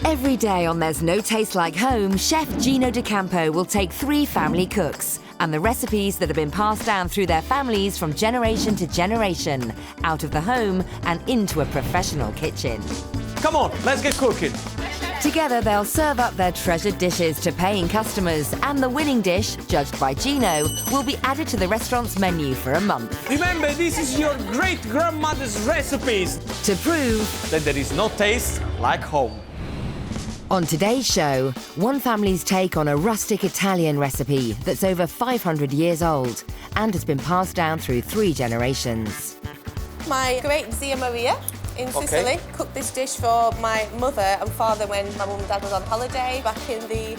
Every day on There's No Taste Like Home, Chef Gino D'Acampo will take 3 family cooks and the recipes that have been passed down through their families from generation to generation, out of the home and into a professional kitchen. Come on, let's get cooking. Together, they'll serve up their treasured dishes to paying customers, and the winning dish, judged by Gino, will be added to the restaurant's menu for a month. Remember, this is your great-grandmother's recipes To prove that there is no taste like home. on today's show, one family's take on a rustic Italian recipe that's over 500 years old and has been passed down through 3 generations. My great Zia Maria in Sicily cooked this dish for my mother and father when my mum and dad was on holiday back in the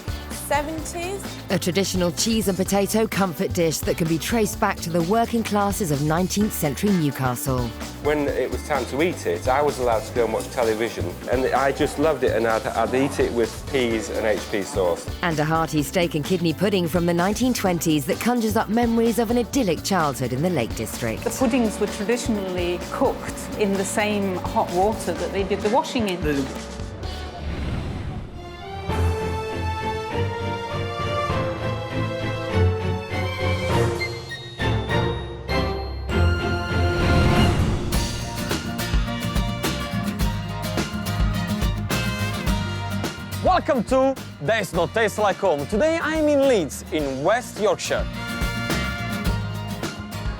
70s. A traditional cheese and potato comfort dish that can be traced back to the working classes of 19th century Newcastle. When it was time to eat it, I was allowed to go and watch television, and I just loved it, and I'd eat it with peas and HP sauce. And a hearty steak and kidney pudding from the 1920s that conjures up memories of an idyllic childhood in the Lake District. The puddings were traditionally cooked in the same hot water that they did the washing in. Welcome to There's No Taste Like Home. Today I'm in Leeds, in West Yorkshire.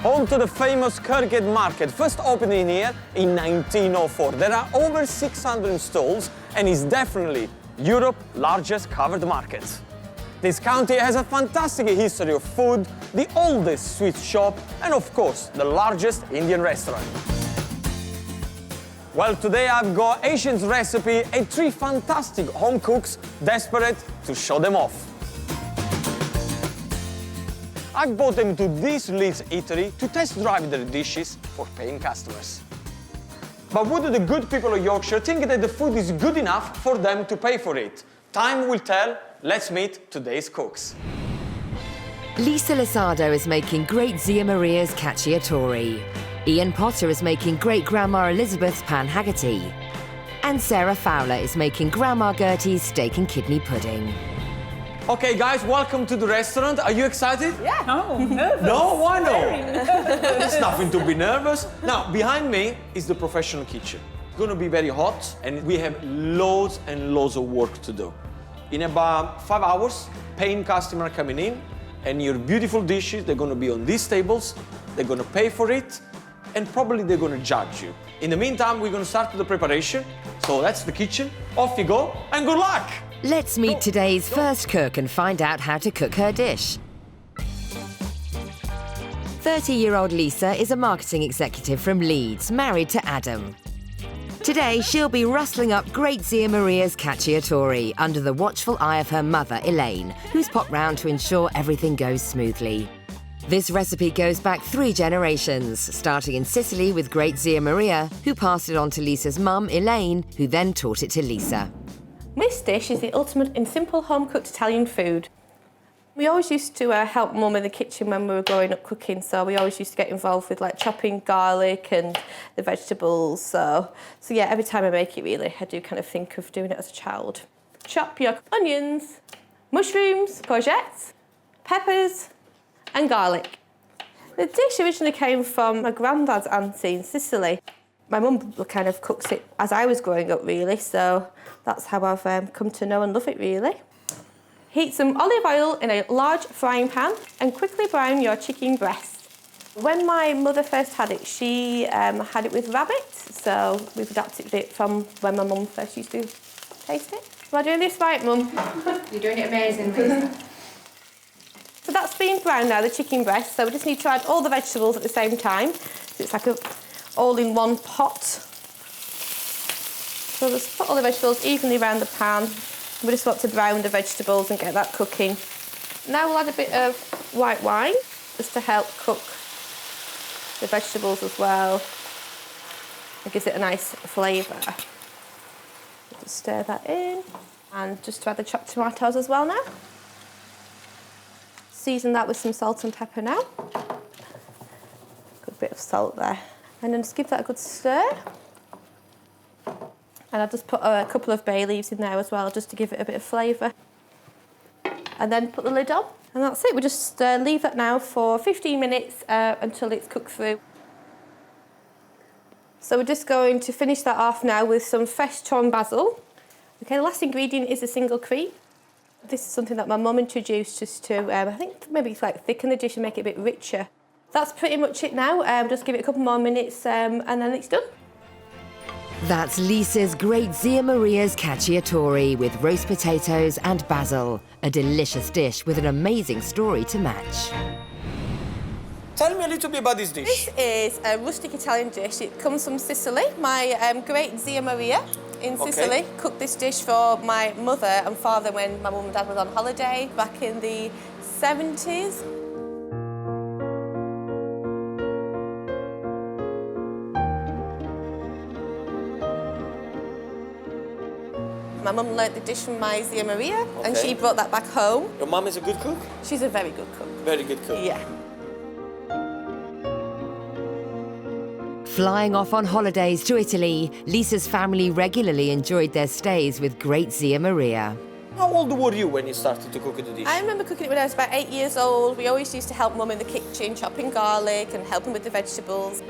Home to the famous Kirkgate Market, first opening here in 1904. There are over 600 stalls and is definitely Europe's largest covered market. This county has a fantastic history of food, the oldest sweet shop, and of course, the largest Indian restaurant. Well, today I've got Asian's recipe and 3 fantastic home cooks desperate to show them off. I've brought them to this Leeds eatery to test drive their dishes for paying customers. But would the good people of Yorkshire think that the food is good enough for them to pay for it? Time will tell. Let's meet today's cooks. Lisa Losado is making great Zia Maria's Cacciatore. Ian Potter is making great-grandma Elizabeth's pan haggerty. And Sarah Fowler is making Grandma Gertie's steak and kidney pudding. Okay, guys, welcome to the restaurant. Are you excited? Yeah. No, nervous. No? Why not? There's nothing to be nervous. Now, behind me is the professional kitchen. It's going to be very hot, and we have loads and loads of work to do. In about 5 hours, paying customer coming in, and your beautiful dishes, they're going to be on these tables. They're going to pay for it, and probably they're going to judge you. In the meantime, we're going to start the preparation. So that's the kitchen. Off you go, and good luck! Let's meet today's first cook and find out how to cook her dish. 30-year-old Lisa is a marketing executive from Leeds, married to Adam. Today, she'll be rustling up great Zia Maria's Cacciatore under the watchful eye of her mother, Elaine, who's popped round to ensure everything goes smoothly. This recipe goes back 3 generations, starting in Sicily with great Zia Maria, who passed it on to Lisa's mum, Elaine, who then taught it to Lisa. This dish is the ultimate in simple home-cooked Italian food. We always used to help Mum in the kitchen when we were growing up cooking, so we always used to get involved with like chopping garlic and the vegetables. So yeah, every time I make it really, I do kind of think of doing it as a child. Chop your onions, mushrooms, courgettes, peppers and garlic. The dish originally came from my granddad's auntie in Sicily. My mum kind of cooks it as I was growing up really, so that's how I've come to know and love it really. Heat some olive oil in a large frying pan and quickly brown your chicken breast. When my mother first had it, she had it with rabbit, so we've adapted it from when my mum first used to taste it. Am I doing this right, Mum? You're doing it amazing, Lisa. So that's been browned now, the chicken breast, so we just need to add all the vegetables at the same time. So it's like a all-in-one pot. So just put all the vegetables evenly around the pan. We just want to brown the vegetables and get that cooking. Now we'll add a bit of white wine, just to help cook the vegetables as well. It gives it a nice flavour. Just stir that in, and just to add the chopped tomatoes as well now. Season that with some salt and pepper now. Good bit of salt there. And then just give that a good stir. And I'll just put a couple of bay leaves in there as well, just to give it a bit of flavour. And then put the lid on, and that's it. We just leave that now for 15 minutes until it's cooked through. So we're just going to finish that off now with some fresh torn basil. Okay, the last ingredient is a single cream. This is something that my mum introduced us to, I think maybe it's like thicken the dish and make it a bit richer. That's pretty much it now. Just give it a couple more minutes and then it's done. That's Lisa's great Zia Maria's Cacciatore with roast potatoes and basil. A delicious dish with an amazing story to match. Tell me a little bit about this dish. This is a rustic Italian dish. It comes from Sicily. My great Zia Maria in Sicily cooked this dish for my mother and father when my mum and dad was on holiday back in the 70s. My mum learnt the dish from my Zia Maria, and she brought that back home. Your mum is a good cook? She's a very good cook. Very good cook. Yeah. Flying off on holidays to Italy, Lisa's family regularly enjoyed their stays with great Zia Maria. How old were you when you started to cook the dish? I remember cooking it when I was about 8 years old. We always used to help Mum in the kitchen, chopping garlic and helping with the vegetables.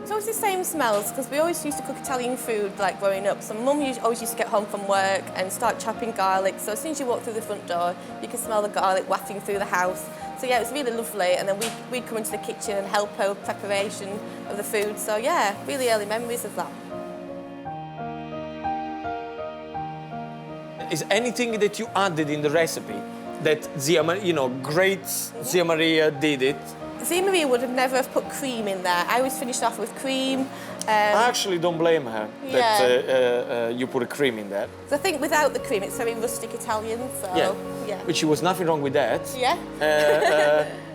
It's always the same smells, because we always used to cook Italian food, like growing up. So Mum always used to get home from work and start chopping garlic. So as soon as you walk through the front door, you can smell the garlic wafting through the house. So yeah, it was really lovely. And then we'd come into the kitchen and help her with preparation of the food. So yeah, really early memories of that. Is anything that you added in the recipe that Zia Maria, great Zia Maria did it? Zia Maria would have never have put cream in there. I always finished off with cream. I actually don't blame her that you put a cream in there. So I think without the cream, it's very rustic Italian. So yeah. Which was nothing wrong with that. Yeah.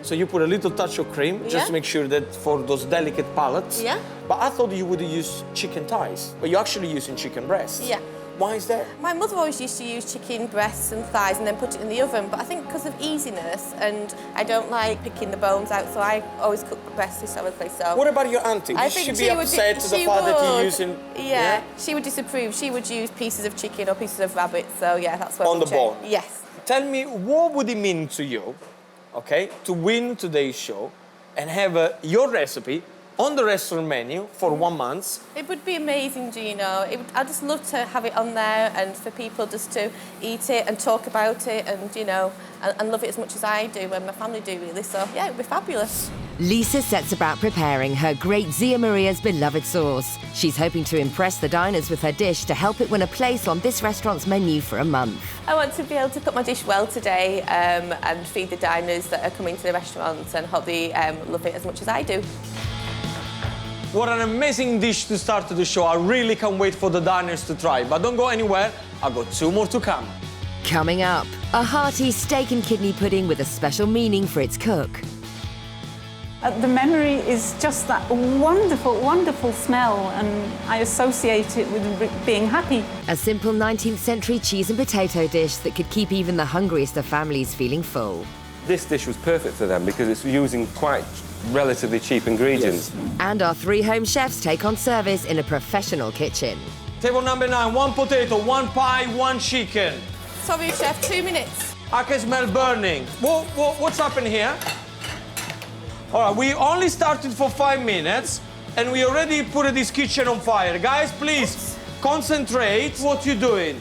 So you put a little touch of cream just to make sure that for those delicate palates. Yeah. But I thought you would use chicken thighs, but you're actually using chicken breasts. Yeah. Why is that? My mother always used to use chicken breasts and thighs and then put it in the oven, but I think because of easiness and I don't like picking the bones out, so I always cook breasts historically. So what about your auntie? I Would think she be upset to the fact that you're using? Yeah, she would disapprove. She would use pieces of chicken or pieces of rabbit. So yeah, that's what. On the bone. Yes. Tell me, what would it mean to you, to win today's show and have your recipe on the restaurant menu for 1 month? It would be amazing, Gino. I'd just love to have it on there and for people just to eat it and talk about it and, and love it as much as I do and my family do, really. So, yeah, it would be fabulous. Lisa sets about preparing her great Zia Maria's beloved sauce. She's hoping to impress the diners with her dish to help it win a place on this restaurant's menu for a month. I want to be able to cook my dish well today and feed the diners that are coming to the restaurant and hope they love it as much as I do. What an amazing dish to start the show. I really can't wait for the diners to try. But don't go anywhere, I've got 2 more to come. Coming up, a hearty steak and kidney pudding with a special meaning for its cook. The memory is just that wonderful, wonderful smell, and I associate it with being happy. A simple 19th century cheese and potato dish that could keep even the hungriest of families feeling full. This dish was perfect for them because it's using quite relatively cheap ingredients. Yes. And our 3 home chefs take on service in a professional kitchen. Table number 9, 1 potato, 1 pie, 1 chicken. Sorry, chef, 2 minutes. I can smell burning. What's happening here? All right, we only started for 5 minutes and we already put this kitchen on fire. Guys, please concentrate what you're doing.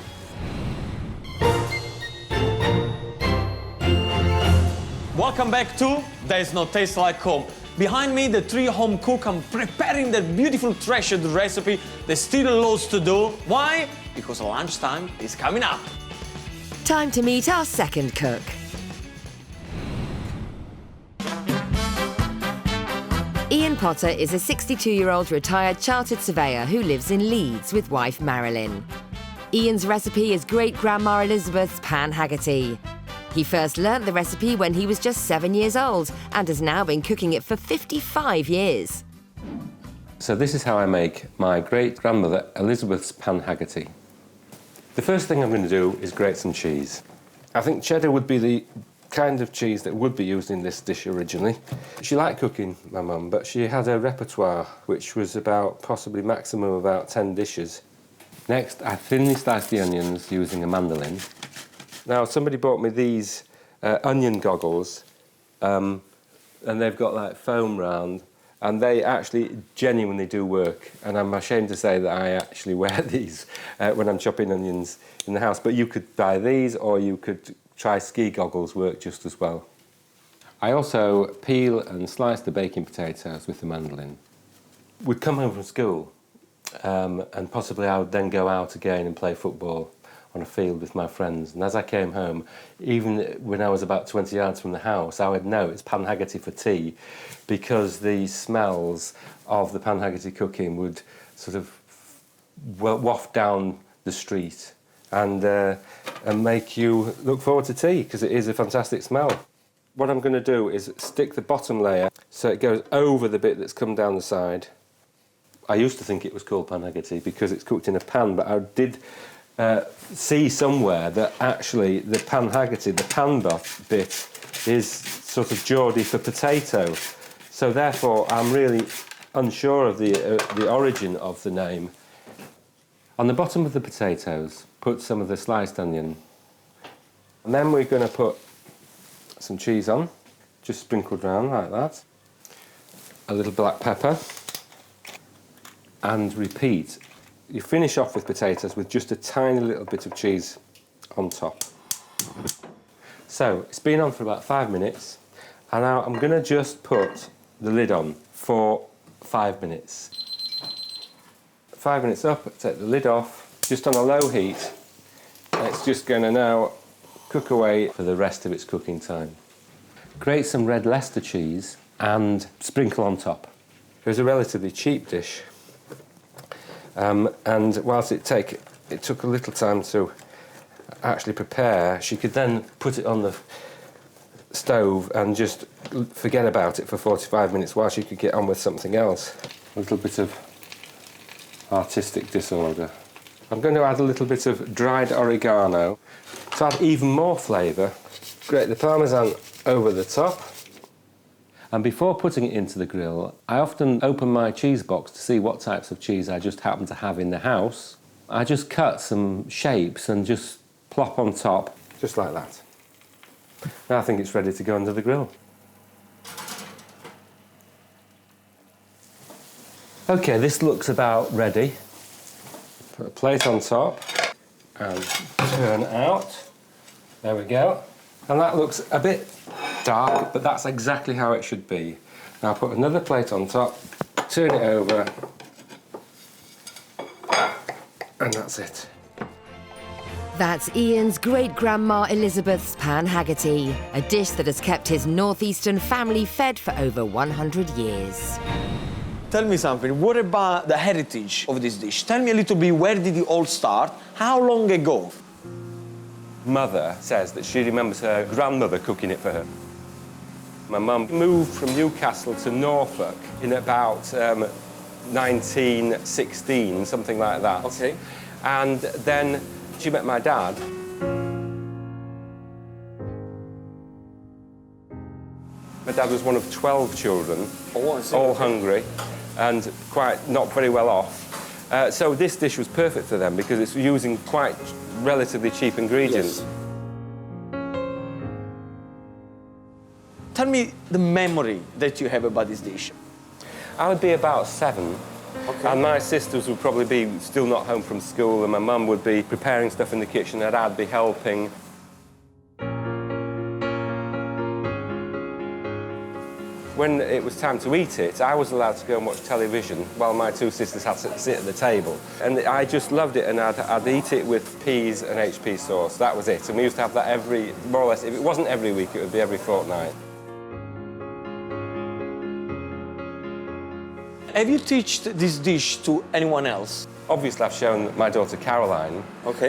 Welcome back to There's No Taste Like Home. Behind me, the 3 home cook are preparing their beautiful treasured recipe. There's still loads to do. Why? Because lunchtime is coming up. Time to meet our second cook. Ian Potter is a 62-year-old retired chartered surveyor who lives in Leeds with wife Marilyn. Ian's recipe is great-grandma Elizabeth's pan haggerty. He first learnt the recipe when he was just 7 years old and has now been cooking it for 55 years. So this is how I make my great-grandmother Elizabeth's pan haggerty. The first thing I'm going to do is grate some cheese. I think cheddar would be the kind of cheese that would be used in this dish originally. She liked cooking, my mum, but she had a repertoire which was about possibly maximum about 10 dishes. Next, I thinly sliced the onions using a mandolin. Now, somebody bought me these onion goggles, and they've got like foam round, and they actually genuinely do work. And I'm ashamed to say that I actually wear these when I'm chopping onions in the house. But you could buy these, or you could try ski goggles, work just as well. I also peel and slice the baking potatoes with the mandolin. We'd come home from school, and possibly I would then go out again and play football on a field with my friends. And as I came home, even when I was about 20 yards from the house, I would know it's pan haggerty for tea, because the smells of the pan haggerty cooking would sort of waft down the street and make you look forward to tea, because it is a fantastic smell. What I'm going to do is stick the bottom layer so it goes over the bit that's come down the side. I used to think it was called pan haggerty because it's cooked in a pan, but I did see somewhere that actually the pan haggerty, the pan bit, is sort of Geordie for potato. So therefore, I'm really unsure of the origin of the name. On the bottom of the potatoes, put some of the sliced onion. And then we're going to put some cheese on, just sprinkled round like that. A little black pepper. And repeat. You finish off with potatoes with just a tiny little bit of cheese on top. So it's been on for about 5 minutes, and now I'm going to just put the lid on for 5 minutes. 5 minutes up, take the lid off, just on a low heat. It's just going to now cook away for the rest of its cooking time. Grate some red Leicester cheese and sprinkle on top. It was a relatively cheap dish. And whilst it took a little time to actually prepare, she could then put it on the stove and just forget about it for 45 minutes while she could get on with something else. A little bit of artistic disorder. I'm going to add a little bit of dried oregano to add even more flavour. Grate the parmesan over the top. And before putting it into the grill, I often open my cheese box to see what types of cheese I just happen to have in the house. I just cut some shapes and just plop on top, just like that. Now I think it's ready to go under the grill. OK, this looks about ready. Put a plate on top and turn out. There we go. And that looks a bit dark, but that's exactly how it should be. Now put another plate on top, turn it over, and that's it. That's Ian's great-grandma Elizabeth's pan haggerty, a dish that has kept his northeastern family fed for over 100 years. Tell me something, what about the heritage of this dish? Tell me a little bit, where did it all start? How long ago? Mother says that she remembers her grandmother cooking it for her. My mum moved from Newcastle to Norfolk in about 1916, something like that. Okay. And then she met my dad. My dad was one of 12 children, all hungry and quite not very well off. So this dish was perfect for them because it's using quite relatively cheap ingredients. Yes. Tell me the memory that you have about this dish. I would be about 7. Okay. And my sisters would probably be still not home from school, and my mum would be preparing stuff in the kitchen and I'd be helping. When it was time to eat it, I was allowed to go and watch television while my 2 sisters had to sit at the table. And I just loved it, and I'd eat it with peas and HP sauce. That was it. And we used to have that more or less, if it wasn't every week, it would be every fortnight. Have you taught this dish to anyone else? Obviously, I've shown my daughter Caroline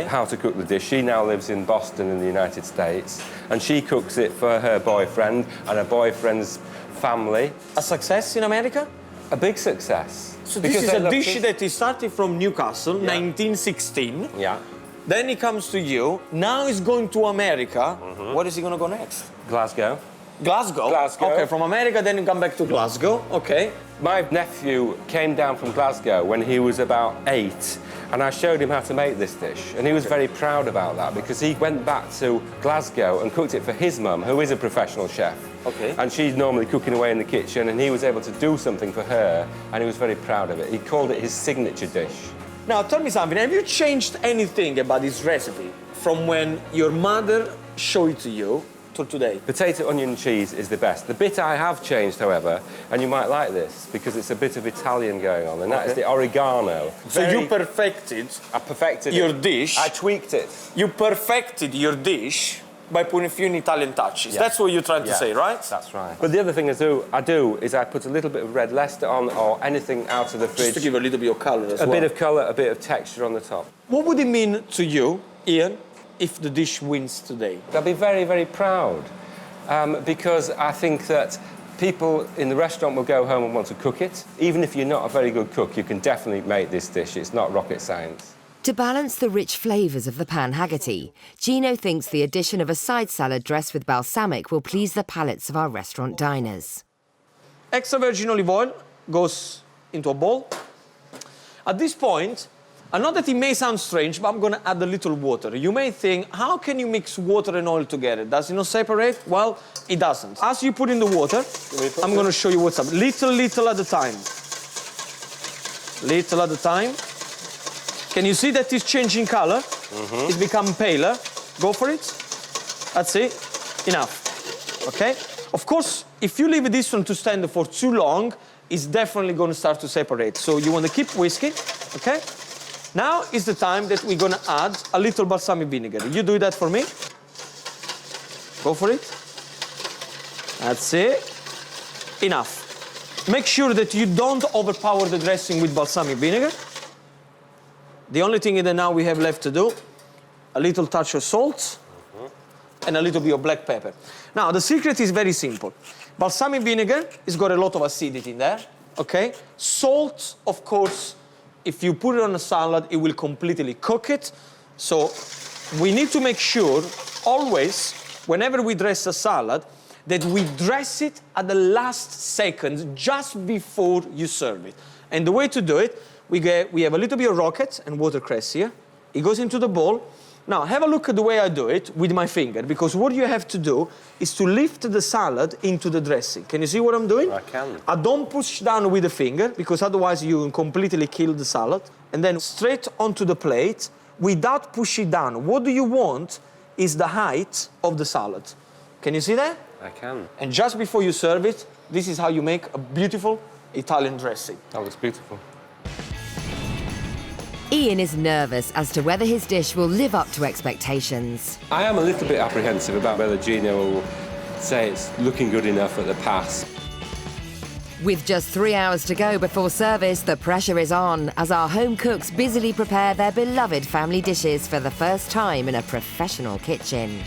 how to cook the dish. She now lives in Boston in the United States, and she cooks it for her boyfriend and her boyfriend's family. A success in America? A big success. So this is a dish that is started from Newcastle, 1916. Yeah. Then he comes to you. Now he's going to America. Where is he going to go next? Glasgow. Glasgow? Glasgow. Okay, from America, then you come back to Glasgow. Okay. My nephew came down from Glasgow when he was about 8, and I showed him how to make this dish, and he was very proud about that because he went back to Glasgow and cooked it for his mum, who is a professional chef. Okay. And she's normally cooking away in the kitchen, and he was able to do something for her, and he was very proud of it. He called it his signature dish. Now, tell me something. Have you changed anything about this recipe from when your mother showed it to you to today? Potato, onion, cheese is the best. The bit I have changed, however, and you might like this, because it's a bit of Italian going on, and that is the oregano. So you perfected I perfected your it. dish. I tweaked it. You perfected your dish by putting a few Italian touches. Yeah. That's what you're trying to say, right? That's right. But the other thing I do is I put a little bit of red Leicester on, or anything out of the fridge. Just to give a little bit of colour as well. A bit of colour, a bit of texture on the top. What would it mean to you, Ian, if the dish wins today? I'll be very, very proud, because I think that people in the restaurant will go home and want to cook it. Even if you're not a very good cook, you can definitely make this dish. It's not rocket science. To balance the rich flavours of the pan haggerty, Gino thinks the addition of a side salad dressed with balsamic will please the palates of our restaurant diners. Extra virgin olive oil goes into a bowl. At this point, I know that it may sound strange, but I'm going to add a little water. You may think, how can you mix water and oil together? Does it not separate? Well, it doesn't. As you put in the water, I'm going to show you what's up. Little at a time. Little at a time. Can you see that it's changing color? It's become paler. Go for it. That's it. Enough. Okay? Of course, if you leave this one to stand for too long, it's definitely going to start to separate. So you want to keep whisking. Okay? Now is the time that we're going to add a little balsamic vinegar. You do that for me. Go for it. That's it. Enough. Make sure that you don't overpower the dressing with balsamic vinegar. The only thing that now we have left to do, a little touch of salt and a little bit of black pepper. Now, the secret is very simple. Balsamic vinegar has got a lot of acidity in there, okay? Salt, of course, if you put it on a salad, it will completely cook it. So we need to make sure, always, whenever we dress a salad, that we dress it at the last second, just before you serve it. And the way to do it, we have a little bit of rocket and watercress here. It goes into the bowl. Now, have a look at the way I do it with my finger, because what you have to do is to lift the salad into the dressing. Can you see what I'm doing? I can. I don't push down with the finger, because otherwise you completely kill the salad. And then straight onto the plate, without pushing down. What do you want is the height of the salad. Can you see that? I can. And just before you serve it, this is how you make a beautiful Italian dressing. That looks beautiful. Ian is nervous as to whether his dish will live up to expectations. I am a little bit apprehensive about whether Gino will say it's looking good enough at the pass. With just 3 hours to go before service, the pressure is on as our home cooks busily prepare their beloved family dishes for the first time in a professional kitchen.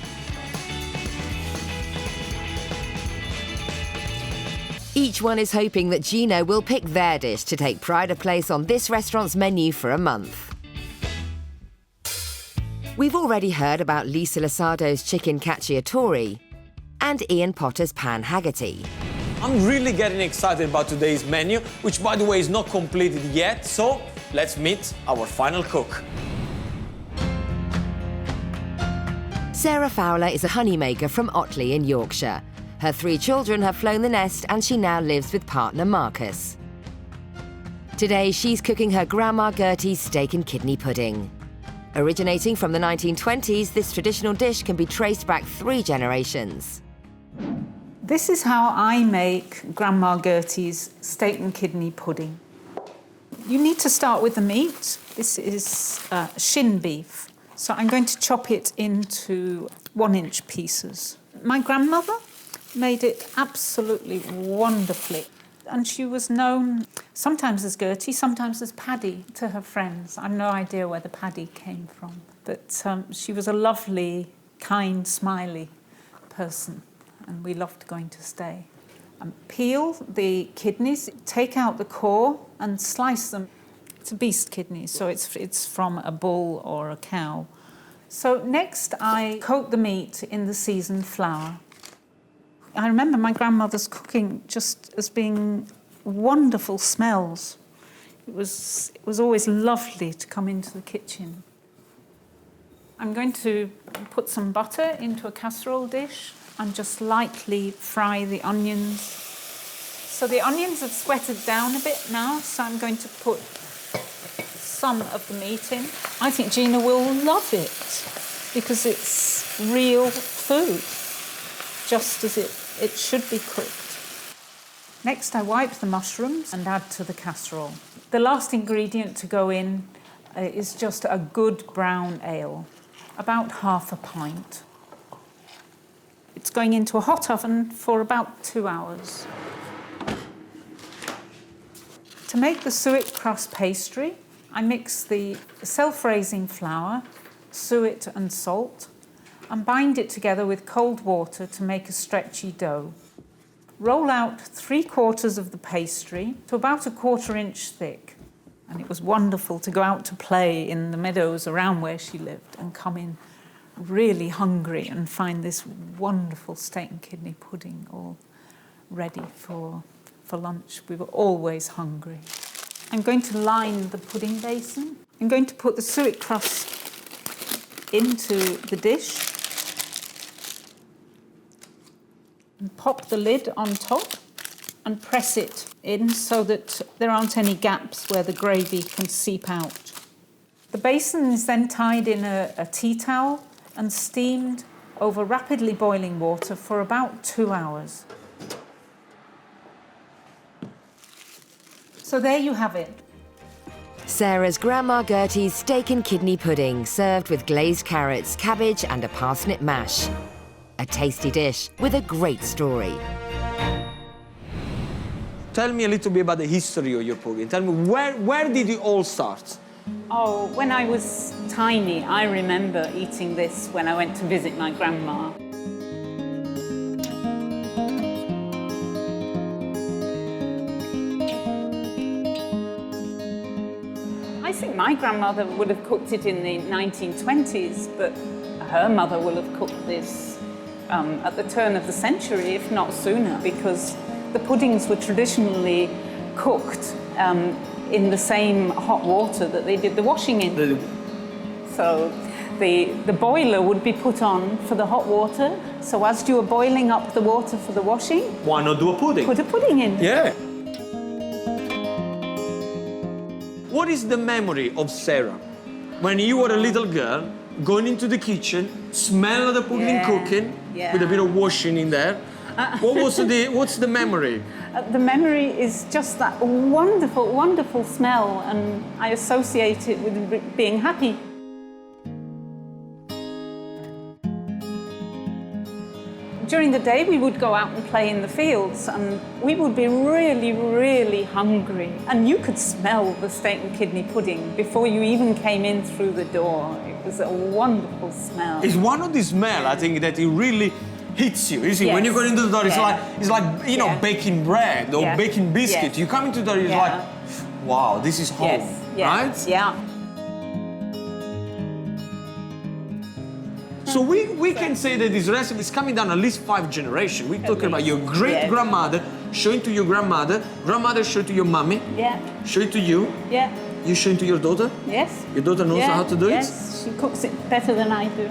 Each one is hoping that Gino will pick their dish to take pride of place on this restaurant's menu for a month. We've already heard about Lisa Losado's chicken cacciatore and Ian Potter's pan haggerty. I'm really getting excited about today's menu, which, by the way, is not completed yet. So let's meet our final cook. Sarah Fowler is a honeymaker from Otley in Yorkshire. Her 3 children have flown the nest and she now lives with partner Marcus. Today, she's cooking her Grandma Gertie's steak and kidney pudding. Originating from the 1920s, this traditional dish can be traced back 3 generations. This is how I make Grandma Gertie's steak and kidney pudding. You need to start with the meat. This is shin beef. So I'm going to chop it into 1-inch pieces. My grandmother made it absolutely wonderfully. And she was known sometimes as Gertie, sometimes as Paddy to her friends. I've no idea where the Paddy came from. But she was a lovely, kind, smiley person. And we loved going to stay. Peel the kidneys, take out the core and slice them. It's a beast kidney, so it's from a bull or a cow. So next I coat the meat in the seasoned flour. I remember my grandmother's cooking just as being wonderful smells. It was always lovely to come into the kitchen. I'm going to put some butter into a casserole dish and just lightly fry the onions. So the onions have sweated down a bit now, so I'm going to put some of the meat in. I think Gina will love it because it's real food, just as it should be cooked. Next, I wipe the mushrooms and add to the casserole. The last ingredient to go in is just a good brown ale, about half a pint. It's going into a hot oven for about 2 hours. To make the suet crust pastry, I mix the self-raising flour, suet and salt, and bind it together with cold water to make a stretchy dough. Roll out 3/4 of the pastry to about 1/4 inch thick. And it was wonderful to go out to play in the meadows around where she lived and come in really hungry and find this wonderful steak and kidney pudding all ready for lunch. We were always hungry. I'm going to line the pudding basin. I'm going to put the suet crust into the dish and pop the lid on top and press it in so that there aren't any gaps where the gravy can seep out. The basin is then tied in a tea towel and steamed over rapidly boiling water for about 2 hours. So there you have it. Sarah's Grandma Gertie's steak and kidney pudding, served with glazed carrots, cabbage and a parsnip mash. A tasty dish with a great story. Tell me a little bit about the history of your pudding. Tell me, where did it all start? Oh, when I was tiny, I remember eating this when I went to visit my grandma. I think my grandmother would have cooked it in the 1920s, but her mother will have cooked this at the turn of the century, if not sooner, because the puddings were traditionally cooked in the same hot water that they did the washing in. So the boiler would be put on for the hot water. So as you were boiling up the water for the washing, Why not do a pudding? put a pudding in. Yeah. What is the memory of Sarah when you were a little girl going into the kitchen, smell the pudding cooking with a bit of washing in there? What's the memory? The memory is just that wonderful, wonderful smell, and I associate it with being happy. During the day, we would go out and play in the fields, and we would be really, really hungry. And you could smell the steak and kidney pudding before you even came in through the door. It was a wonderful smell. It's one of the smell, I think, that it really hits you. You see, when you go into the door, it's like you know, baking bread or baking biscuit. You come into the door, it's like, wow, this is home, right? Yeah. So we can say that this recipe is coming down at least 5 generations. We're talking about your great-grandmother, showing to your grandmother, grandmother showing to your mommy, showing to you, you showing to your daughter? Yes. Your daughter knows how to do it? Yes, she cooks it better than I do.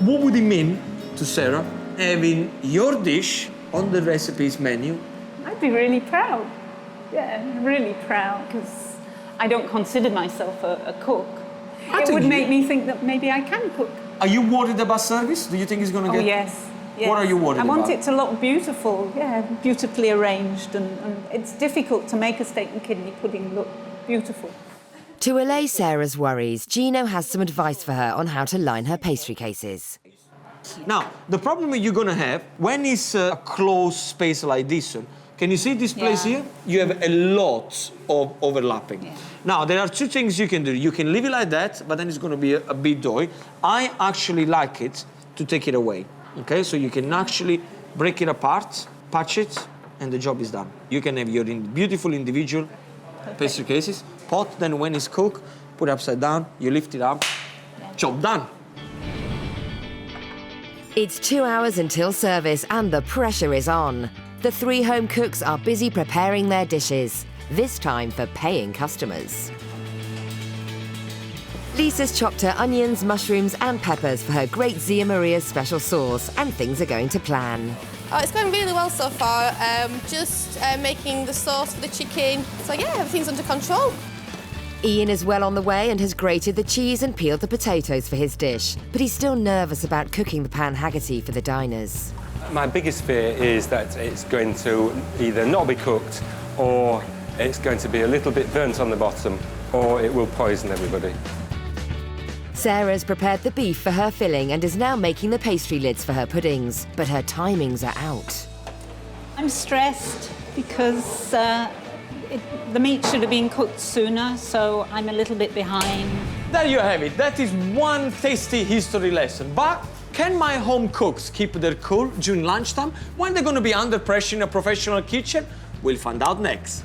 What would it mean to Sarah having your dish on the recipes menu? I'd be really proud. Yeah, really proud, because I don't consider myself a cook. It would make me think that maybe I can cook. Are you worried about service? Do you think it's going to get... Oh, yes. What are you worried about? I want it to look beautiful, beautifully arranged, and it's difficult to make a steak and kidney pudding look beautiful. To allay Sarah's worries, Gino has some advice for her on how to line her pastry cases. Now, the problem you're going to have, when it's a closed space like this one, can you see this place here? You have a lot of overlapping. Yeah. Now, there are 2 things you can do. You can leave it like that, but then it's going to be a bit doughy. I actually like it to take it away, okay? So you can actually break it apart, patch it, and the job is done. You can have your beautiful individual pastry cases. Pot, then when it's cooked, put it upside down, you lift it up, job done. It's 2 hours until service and the pressure is on. The 3 home cooks are busy preparing their dishes, this time for paying customers. Lisa's chopped her onions, mushrooms and peppers for her great Zia Maria's special sauce, and things are going to plan. Oh, it's going really well so far. Just making the sauce for the chicken. So yeah, everything's under control. Ian is well on the way and has grated the cheese and peeled the potatoes for his dish, but he's still nervous about cooking the pan haggerty for the diners. My biggest fear is that it's going to either not be cooked, or it's going to be a little bit burnt on the bottom, or it will poison everybody. Sarah's prepared the beef for her filling and is now making the pastry lids for her puddings, but her timings are out. I'm stressed because the meat should have been cooked sooner, so I'm a little bit behind. There you have it. That is one tasty history lesson. But can my home cooks keep their cool during lunchtime when they're going to be under pressure in a professional kitchen? We'll find out next.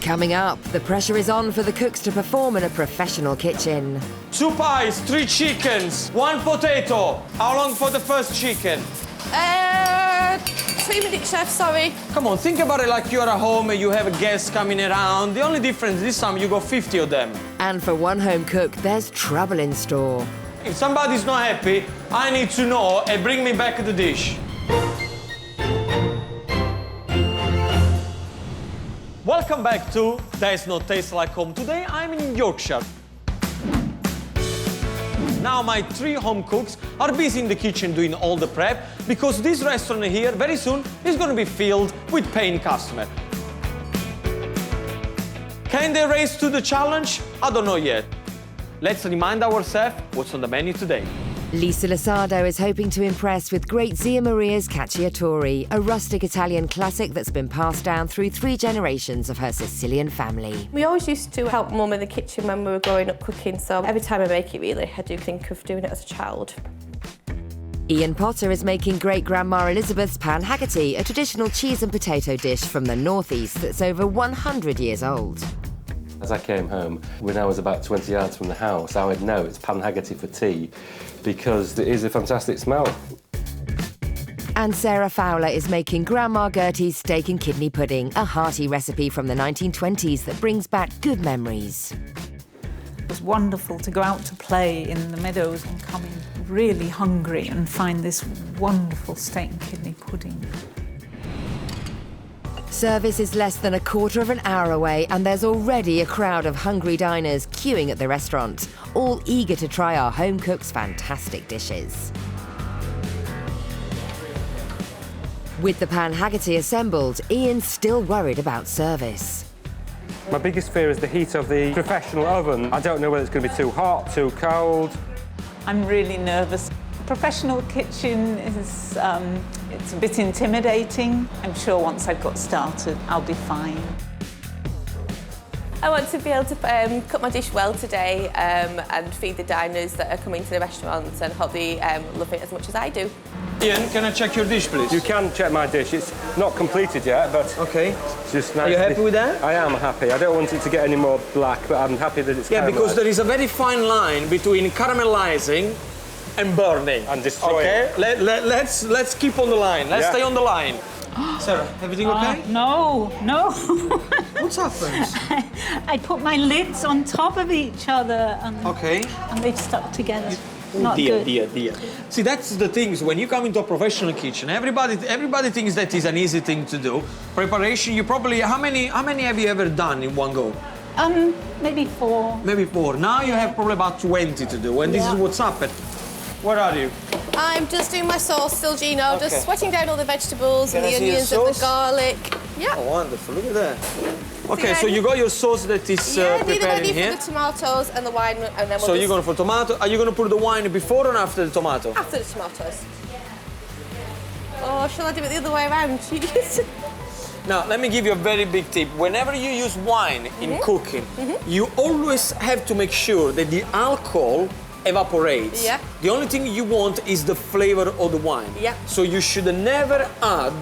Coming up, the pressure is on for the cooks to perform in a professional kitchen. 2 pies, 3 chickens, 1 potato. How long for the first chicken? 3 minutes, chef, sorry. Come on, think about it like you're at home and you have a guest coming around. The only difference this time you got 50 of them. And for one home cook, there's trouble in store. If somebody's not happy, I need to know and bring me back the dish. Welcome back to There's No Taste Like Home. Today I'm in Yorkshire. Now my 3 home cooks are busy in the kitchen doing all the prep because this restaurant here very soon is going to be filled with paying customers. Can they raise to the challenge? I don't know yet. Let's remind ourselves what's on the menu today. Lisa Lasardo is hoping to impress with great Zia Maria's Cacciatore, a rustic Italian classic that's been passed down through 3 generations of her Sicilian family. We always used to help Mum in the kitchen when we were growing up cooking, so every time I make it, really, I do think of doing it as a child. Ian Potter is making great-grandma Elizabeth's pan haggerty, a traditional cheese and potato dish from the northeast that's over 100 years old. As I came home, when I was about 20 yards from the house, I would know it's pan haggerty for tea because it is a fantastic smell. And Sarah Fowler is making Grandma Gertie's steak and kidney pudding, a hearty recipe from the 1920s that brings back good memories. It was wonderful to go out to play in the meadows and come in really hungry and find this wonderful steak and kidney pudding. Service is less than a quarter of an hour away and there's already a crowd of hungry diners queuing at the restaurant, all eager to try our home cook's fantastic dishes. With the pan haggerty assembled, Ian's still worried about service. My biggest fear is the heat of the professional oven. I don't know whether it's going to be too hot, too cold. I'm really nervous. Professional kitchen is it's a bit intimidating. I'm sure once I've got started, I'll be fine. I want to be able to cook my dish well today and feed the diners that are coming to the restaurant and hope they love it as much as I do. Ian, can I check your dish, please? You can check my dish. It's not completed yet, but Okay. it's just nice. Are you happy with that? I am happy. I don't want it to get any more black, but I'm happy that it's Yeah, because caramelised. there is a very fine line between caramelizing and burning. And destroying. Okay, let's keep on the line. Let's Yeah. stay on the line. Sarah, everything okay? No. What's happened? I put my lids on top of each other and, Okay. and they've stuck together. Oh, Not good. dear. See, that's the things when you come into a professional kitchen. Everybody thinks that is an easy thing to do. Preparation. You probably how many have you ever done in one go? Maybe 4. Maybe 4. Now you have probably about 20 to do, and this is what's happened. Where are you? I'm just doing my sauce still, Gino. Okay. Just sweating down all the vegetables Can and I the see your onions and the sauce? garlic. Yeah. Oh, wonderful. Look at that. Okay, See, so I- you got your sauce that is Yeah, these are preparing ready here. for the tomatoes and the wine, and then we'll So you're just... going for tomato. Are you going to put the wine before or after the tomato? After the tomatoes. Oh, shall I do it the other way around? Now, let me give you a very big tip. Whenever you use wine in cooking, you always have to make sure that the alcohol evaporates. Yeah. The only thing you want is the flavor of the wine. Yeah. So you should never add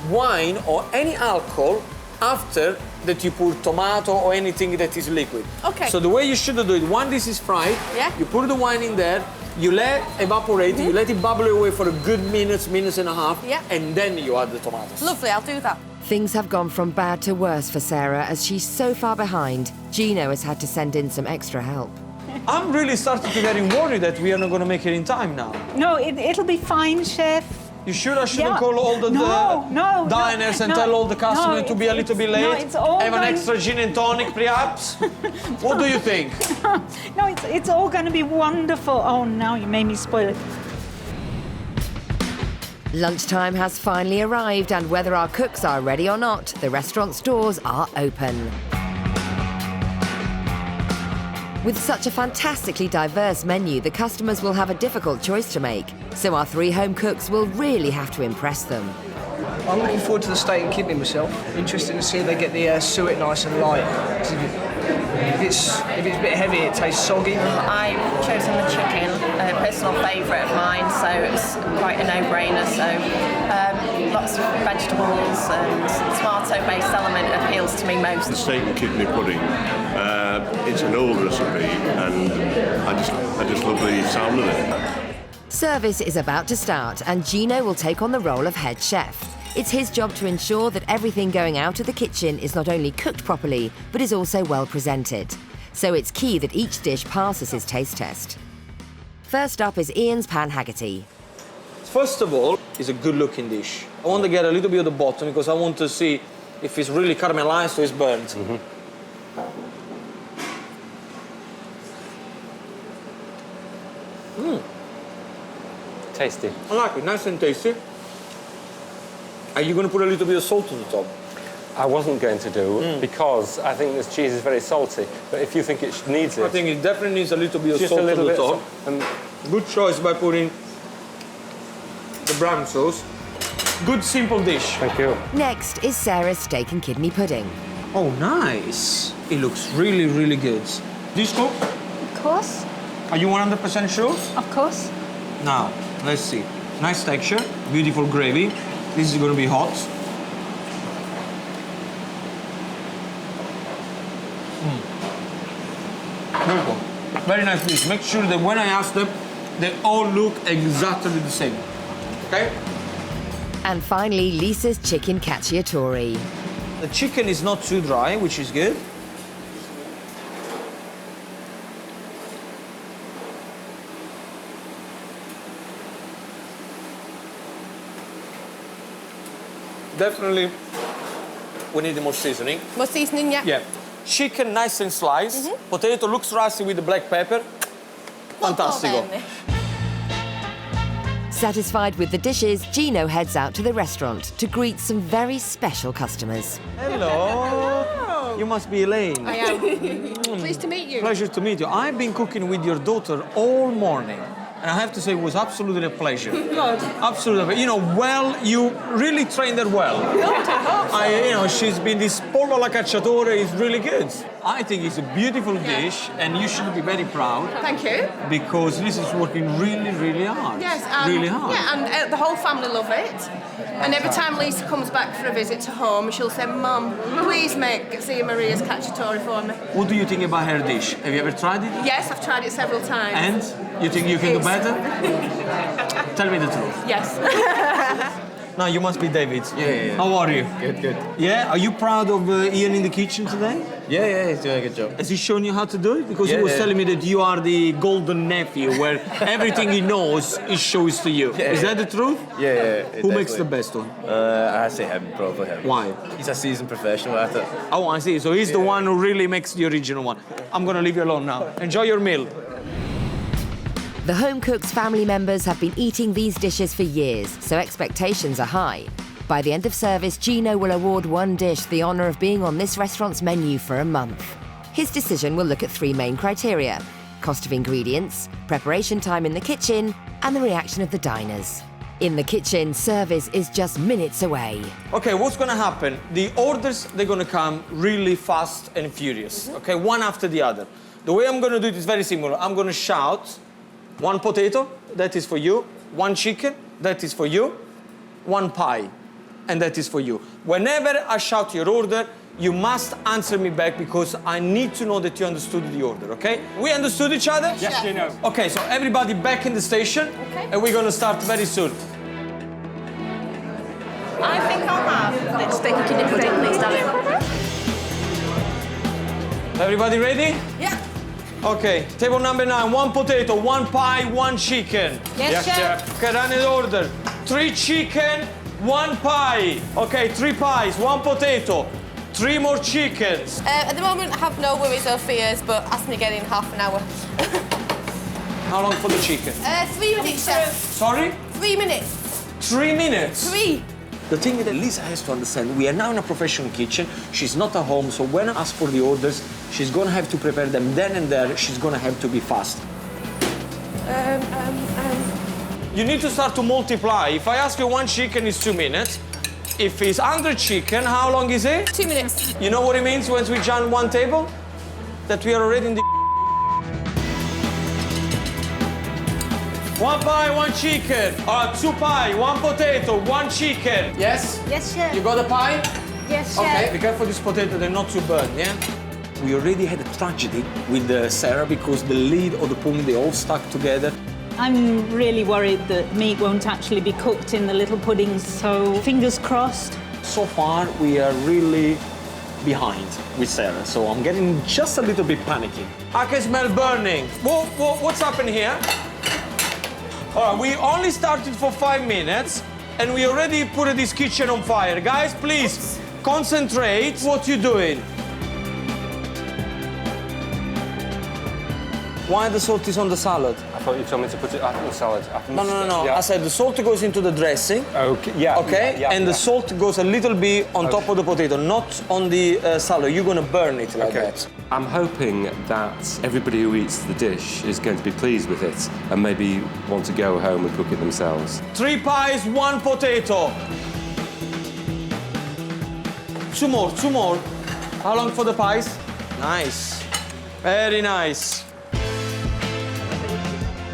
wine or any alcohol after that you put tomato or anything that is liquid. Okay. So the way you should do it, when this is fried, Yeah. you put the wine in there, you let evaporate, you let it bubble away for a good minute and a half, Yeah. and then you add the tomatoes. Lovely, I'll do that. Things have gone from bad to worse for Sarah as she's so far behind. Gino has had to send in some extra help. I'm really starting to getting worried that we are not going to make it in time now. No, it'll be fine, chef. You sure I shouldn't Yeah. call all the diners and tell all the customers to be a little bit late? No, it's all Have an going- extra gin and tonic, perhaps? What do you think? No, it's all going to be wonderful. Oh, now you made me spoil it. Lunchtime has finally arrived, and whether our cooks are ready or not, the restaurant's doors are open. With such a fantastically diverse menu, the customers will have a difficult choice to make. So our 3 home cooks will really have to impress them. I'm looking forward to the steak and kidney myself. Interesting to see if they get the suet nice and light. 'Cause if it's a bit heavy, it tastes soggy. I've chosen the chicken, a personal favourite of mine, so it's quite a no-brainer. So lots of vegetables and tomato-based element appeals to me most. The steak and kidney pudding, it's an old recipe, and I just love the sound of it. Service is about to start, and Gino will take on the role of head chef. It's his job to ensure that everything going out of the kitchen is not only cooked properly, but is also well presented. So it's key that each dish passes his taste test. First up is Ian's pan haggerty. First of all, it's a good-looking dish. I want to get a little bit of the bottom because I want to see if it's really caramelized or it's burnt. Tasty. I like it, nice and tasty. Are you going to put a little bit of salt on the top? I wasn't going to do because I think this cheese is very salty. But if you think it needs it, I think it definitely needs a little bit of just salt a little on the bit. top. And Good choice by putting the brown sauce. Good, simple dish. thank you. Next is Sarah's steak and kidney pudding. Oh, nice. It looks really, really good. This cook, Of course, are you 100% sure? of course. Now, let's see. Nice texture, beautiful gravy. This is going to be hot. Very cool. Very nice dish. Make sure that when I ask them, they all look exactly the same. Okay? And finally, Lisa's chicken cacciatore. The chicken is not too dry, which is good. Definitely, we need more seasoning. More seasoning, yeah? Yeah. Chicken nice and sliced. Potato looks rusty with the black pepper. Fantastico. Satisfied with the dishes, Gino heads out to the restaurant to greet some very special customers. Hello. You must be Elaine. I am. Pleased to meet you. Pleasure to meet you. I've been cooking with your daughter all morning. And I have to say, it was absolutely a pleasure. Good. Absolutely. You know, well, you really trained her well. She's been, this pollo alla cacciatore is really good. I think it's a beautiful dish, and you should be very proud. Thank you. Because this is working really, really hard. Yes. Really hard. Yeah, and the whole family love it. And every time Lisa comes back for a visit to home, she'll say, Mum, please make Zia Maria's Cacciatore for me. What do you think about her dish? Have you ever tried it? Yes, I've tried it several times. And? You think you can do better? Tell me the truth. Yes. Now, you must be David. Yeah. How are you? Good. Yeah? Are you proud of Ian in the kitchen today? Yeah, he's doing a good job. Has he shown you how to do it? Because he Yeah, was yeah. telling me that you are the golden nephew, where everything he knows, he shows to you. Yeah, Is yeah. that the truth? Yeah. Who makes the best one? I say him, probably him. Why? He's a seasoned professional at it. Oh, I see. So he's the one who really makes the original one. I'm going to leave you alone now. Enjoy your meal. The home cook's family members have been eating these dishes for years, so expectations are high. By the end of service, Gino will award one dish the honour of being on this restaurant's menu for a month. His decision will look at 3 main criteria: cost of ingredients, preparation time in the kitchen, and the reaction of the diners. In the kitchen, service is just minutes away. Okay, what's going to happen? The orders, they're going to come really fast and furious, okay, one after the other. The way I'm going to do it is very simple. I'm going to shout, 1 potato, that is for you. 1 chicken, that is for you. 1 pie, and that is for you. Whenever I shout your order, You must answer me back because I need to know that you understood the order, okay? We understood each other? Yes, you know. Okay, so everybody back in the station, and we're gonna start very soon. I think I'll have steak and kidney pudding, please, darling. Everybody ready? Yeah. Okay, table number 9, 1 potato, 1 pie, 1 chicken. Yes, chef. Okay, run in order. 3 chicken, 1 pie. Okay, 3 pies, 1 potato, 3 more chickens. At the moment, I have no worries or fears, but ask me again in half an hour. How long for the chicken? 3 minutes, chef. Sorry? 3 minutes. 3 minutes. 3. The thing that Lisa has to understand, we are now in a professional kitchen. She's not at home, so when I ask for the orders, she's gonna have to prepare them then and there. She's gonna have to be fast. You need to start to multiply. If I ask you 1 chicken, it's 2 minutes. If it's 100 chicken, how long is it? 2 minutes. You know what it means when we join 1 table? That we are already in the... 1 pie, 1 chicken. 2 pie, 1 potato, 1 chicken. Yes? Yes, chef. You got a pie? Yes, chef. Okay, be careful this potato, they're not too burnt, yeah? We already had a tragedy with Sarah because the lid of the pudding, they all stuck together. I'm really worried that meat won't actually be cooked in the little puddings, so fingers crossed. So far, we are really behind with Sarah, so I'm getting just a little bit panicky. I can smell burning. What's happening here? All right, we only started for 5 minutes, and we already put this kitchen on fire. Guys, please, concentrate what you're doing. Why the salt is on the salad? I thought you told me to put it on the salad. No. Yeah. I said the salt goes into the dressing. Okay, yeah. Okay, yeah, and the salt goes a little bit on top of the potato, not on the salad. You're gonna burn it like that. I'm hoping that everybody who eats the dish is going to be pleased with it and maybe want to go home and cook it themselves. 3 pies, 1 potato. 2 more, 2 more. How long for the pies? Nice. Very nice.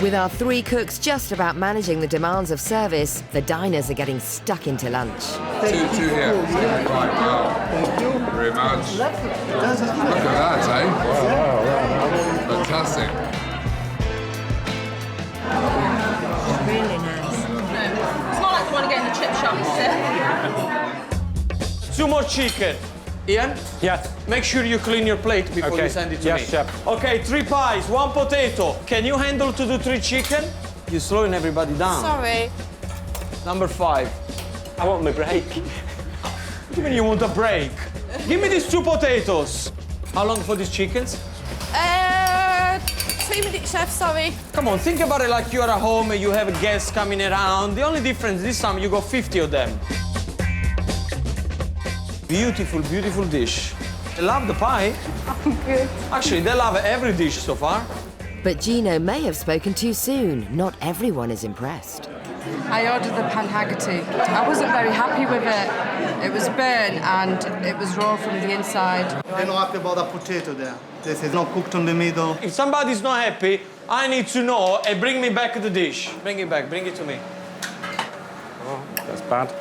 With our 3 cooks just about managing the demands of service, the diners are getting stuck into lunch. 2 here. Right, wow. Thank you very much. Lovely. Look at that, eh? Wow. Fantastic. Really nice. It's not like the one you get in the chip shop, is it? 2 more chicken. Ian? Yes. Make sure you clean your plate before you send it to me. Yes, chef. Okay, 3 pies, 1 potato. Can you handle to do 3 chicken? You're slowing everybody down. Sorry. Number 5. I want my break. What do you mean you want a break? Give me these 2 potatoes. How long for these chickens? 3 minutes, chef, sorry. Come on, think about it like you're at home and you have guests coming around. The only difference this time, you got 50 of them. Beautiful, beautiful dish. They love the pie. I'm good. Actually, they love every dish so far. But Gino may have spoken too soon. Not everyone is impressed. I ordered the pan haggerty. I wasn't very happy with it. It was burnt and it was raw from the inside. They're not happy about the potato there. This is not cooked on the middle. If somebody's not happy, I need to know and bring me back the dish. Bring it back, bring it to me. Oh, that's bad.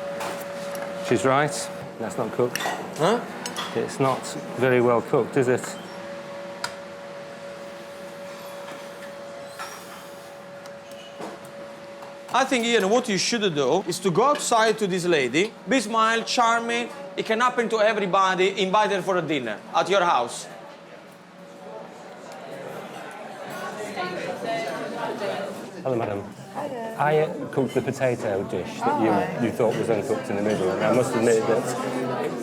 She's right. That's not cooked. Huh? It's not very well cooked, is it? I think, Ian, what you should do is to go outside to this lady, be smile, charming. It can happen to everybody. Invite her for a dinner at your house. Hello, madam. I cooked the potato dish that you thought was uncooked in the middle, and I must admit that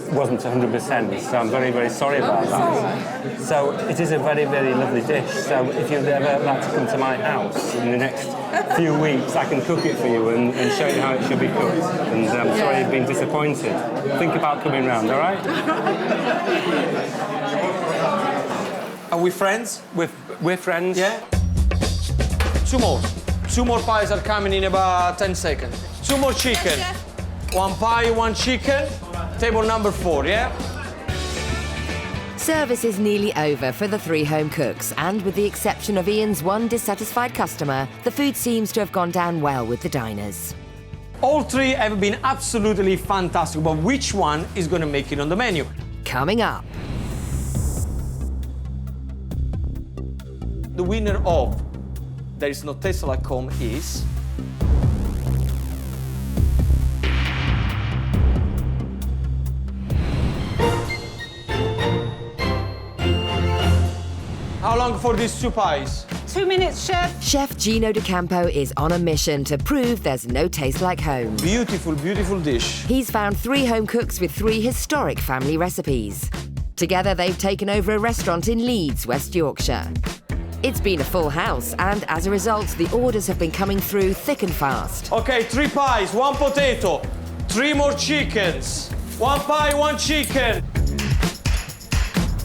it wasn't 100%, so I'm very, very sorry about that. So it is a very, very lovely dish, so if you'd ever like to come to my house in the next few weeks, I can cook it for you and show you how it should be cooked. And I'm sorry you've been disappointed. Think about coming round, all right? Are we friends? We're friends. Yeah? 2 more. 2 more pies are coming in about 10 seconds. 2 more chicken. 1 pie, 1 chicken. Table number 4, yeah? Service is nearly over for the 3 home cooks, and with the exception of Ian's 1 dissatisfied customer, the food seems to have gone down well with the diners. All 3 have been absolutely fantastic, but which one is going to make it on the menu? coming up. The winner of There Is No Taste Like Home is... How long for these 2 pies? 2 minutes, chef. Chef Gino D'Acampo is on a mission to prove there's no taste like home. Beautiful, beautiful dish. He's found 3 home cooks with 3 historic family recipes. Together, they've taken over a restaurant in Leeds, West Yorkshire. It's been a full house, and as a result, the orders have been coming through thick and fast. Okay, 3 pies, 1 potato, 3 more chickens. 1 pie, 1 chicken.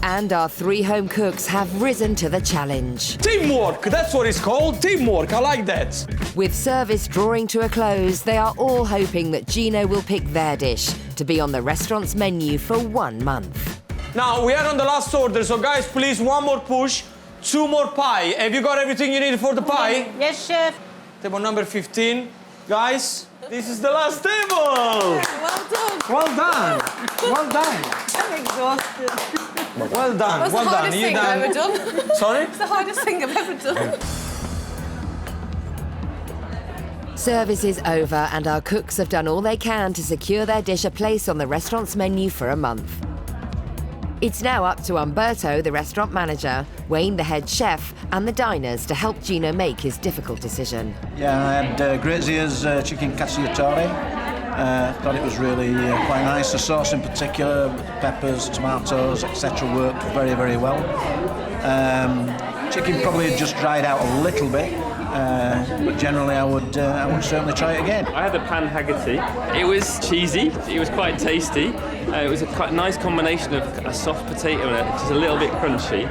And our 3 home cooks have risen to the challenge. Teamwork, that's what it's called, teamwork, I like that. With service drawing to a close, they are all hoping that Gino will pick their dish to be on the restaurant's menu for 1 month. Now, we are on the last order, so guys, please, 1 more push, 2 more pie. Have you got everything you need for the pie? Yes, chef. Table number 15. Guys, this is the last table. Well done. Well done. Well done. I'm exhausted. Well done. That's Well the done. hardest thing I've ever done. Sorry? It's the hardest thing I've ever done. Service is over, and our cooks have done all they can to secure their dish a place on the restaurant's menu for a month. It's now up to Umberto, the restaurant manager, Wayne, the head chef, and the diners to help Gino make his difficult decision. Yeah, I had Great Zia's chicken Cacciatore. Thought it was really quite nice. The sauce in particular, peppers, tomatoes, etc. worked very, very well. Chicken probably just dried out a little bit, but generally I would certainly try it again. I had a pan haggerty. It was cheesy, it was quite tasty. It was a quite nice combination of a soft potato and just a little bit crunchy.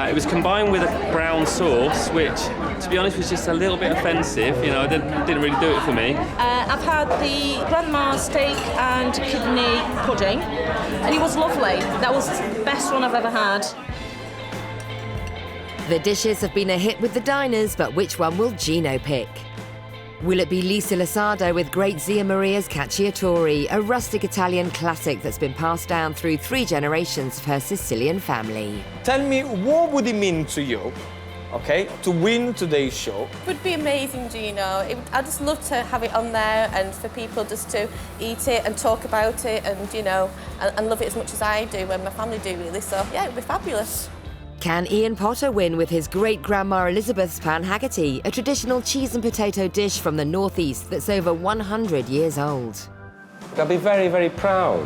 It was combined with a brown sauce, which, to be honest, was just a little bit offensive. You know, it didn't really do it for me. I've had the grandma steak and kidney pudding, and it was lovely. That was the best one I've ever had. The dishes have been a hit with the diners, but which one will Gino pick? Will it be Lisa Lasardo with Great Zia Maria's Cacciatore, a rustic Italian classic that's been passed down through 3 generations of her Sicilian family? Tell me, what would it mean to you, okay, to win today's show? It would be amazing, Gino. I'd just love to have it on there and for people just to eat it and talk about it and, you know, and love it as much as I do and my family do, really. So, yeah, it would be fabulous. Can Ian Potter win with his great-grandma Elizabeth's pan haggerty, a traditional cheese and potato dish from the northeast that's over 100 years old? They'll be very, very proud,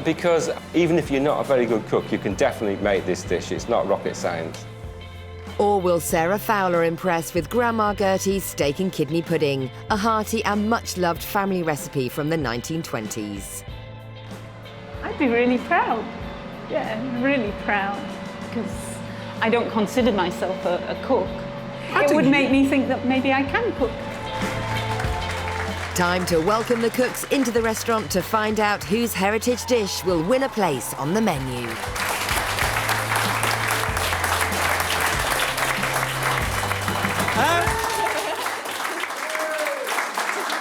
because even if you're not a very good cook, you can definitely make this dish. It's not rocket science. Or will Sarah Fowler impress with Grandma Gertie's steak and kidney pudding, a hearty and much-loved family recipe from the 1920s? I'd be really proud. Yeah, really proud. Because I don't consider myself a cook. It would make me think that maybe I can cook. Time to welcome the cooks into the restaurant to find out whose heritage dish will win a place on the menu.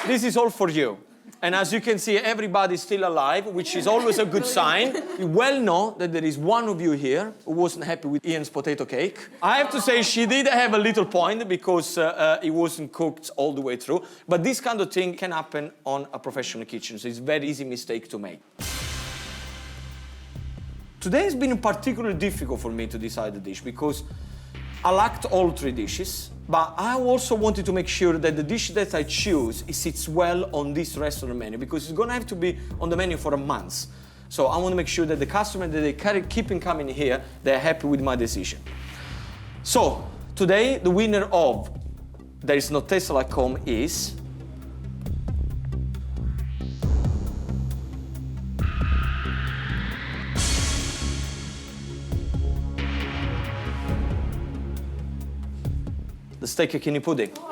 This is all for you. And as you can see, everybody's still alive, which is always a good sign. You well know that there is one of you here who wasn't happy with Ian's potato cake. I have to say she did have a little point because it wasn't cooked all the way through. But this kind of thing can happen on a professional kitchen, so it's a very easy mistake to make. Today has been particularly difficult for me to decide the dish because I liked all 3 dishes, but I also wanted to make sure that the dish that I choose sits well on this restaurant menu because it's going to have to be on the menu for a month. So I want to make sure that the customer that they keep coming here, they're happy with my decision. So today, the winner of There Is No Taste Like Home is... the steak and kidney pudding. Come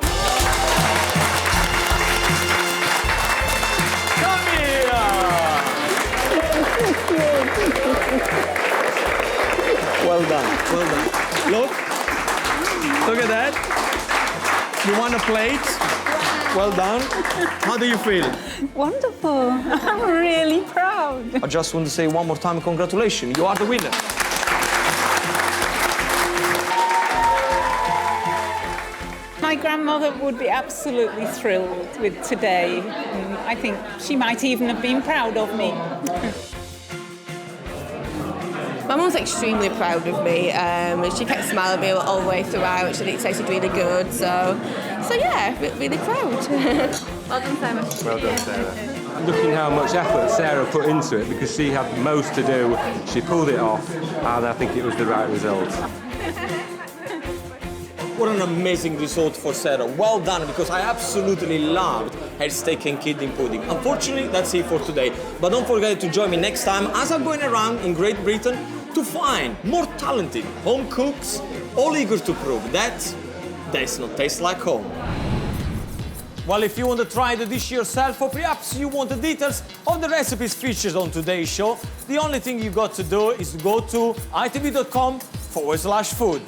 here! Well done, well done. Look at that. You want a plate? Well done. How do you feel? Wonderful. I'm really proud. proud. I just want to say one more time, congratulations, you are the winner. My grandmother would be absolutely thrilled with today. And I think she might even have been proud of me. My mum's extremely proud of me. She kept smiling at me all the way throughout. She said it tasted really good. So yeah, really proud. Well done, Sarah. Well done, Sarah. Looking how much effort Sarah put into it, because she had most to do, she pulled it off, and I think it was the right result. What an amazing result for Sarah. Well done, because I absolutely loved her steak and kidney pudding. Unfortunately, that's it for today. But don't forget to join me next time as I'm going around in Great Britain to find more talented home cooks, all eager to prove that does not taste like home. Well, if you want to try the dish yourself, or perhaps you want the details of the recipes featured on today's show, the only thing you got to do is to go to itv.com/food.